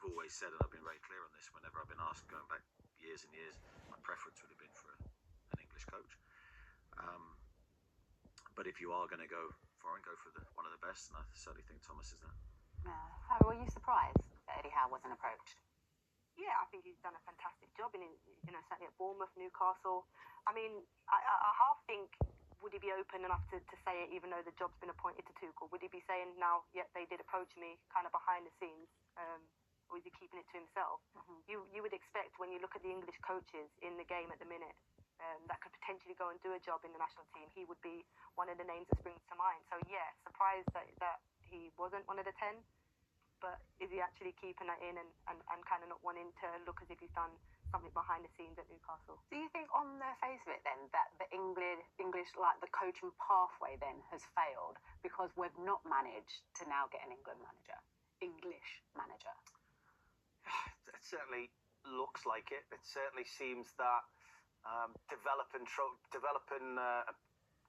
I've always said, and I've been very clear on this whenever I've been asked, going back years and years, my preference would have been for an English coach. But if you are going to go foreign, go for one of the best, and I certainly think Thomas is that. Harry, were you surprised that Eddie Howe wasn't approached? Yeah, I think he's done a fantastic job in, certainly at Bournemouth, Newcastle. I mean, I half think, would he be open enough to say it, even though the job's been appointed to Tuchel? Would he be saying now, yep, they did approach me, kind of behind the scenes, or is he keeping it to himself? You would expect, when you look at the English coaches in the game at the minute, that could potentially go and do a job in the national team, he would be one of the names that springs to mind. So yeah, surprised that he wasn't one of the 10. But is he actually keeping that in and kind of not wanting to look as if he's done something behind the scenes at Newcastle? Do you think, on the face of it, then, that the English, like the coaching pathway, then has failed because we've not managed to now get an English manager? It certainly looks like it. It certainly seems that developing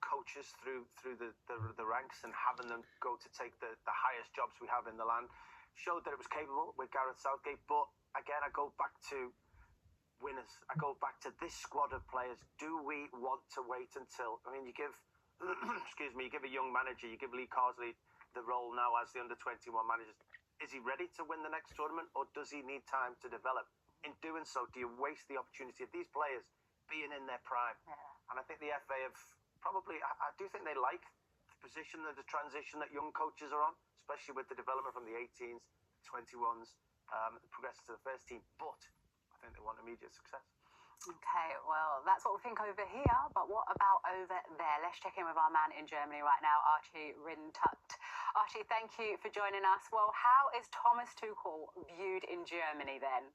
coaches through the ranks and having them go to take the highest jobs we have in the land showed that it was capable with Gareth Southgate. But again, I go back to winners. I go back to this squad of players. Do we want to wait until, you give you give a young manager, you give Lee Carsley the role now as the under-21 manager. Is he ready to win the next tournament, or does he need time to develop? In doing so, do you waste the opportunity of these players being in their prime? Yeah. And I think the FA have probably, I do think they like the position of the transition that young coaches are on, especially with the development from the 18s, 21s, progressing to the first team. But I think they want immediate success. Okay, well, that's what we think over here, but what about over there? Let's check in with our man in Germany right now, Archie Rintut. Archie, thank you for joining us. Well, how is Thomas Tuchel viewed in Germany then?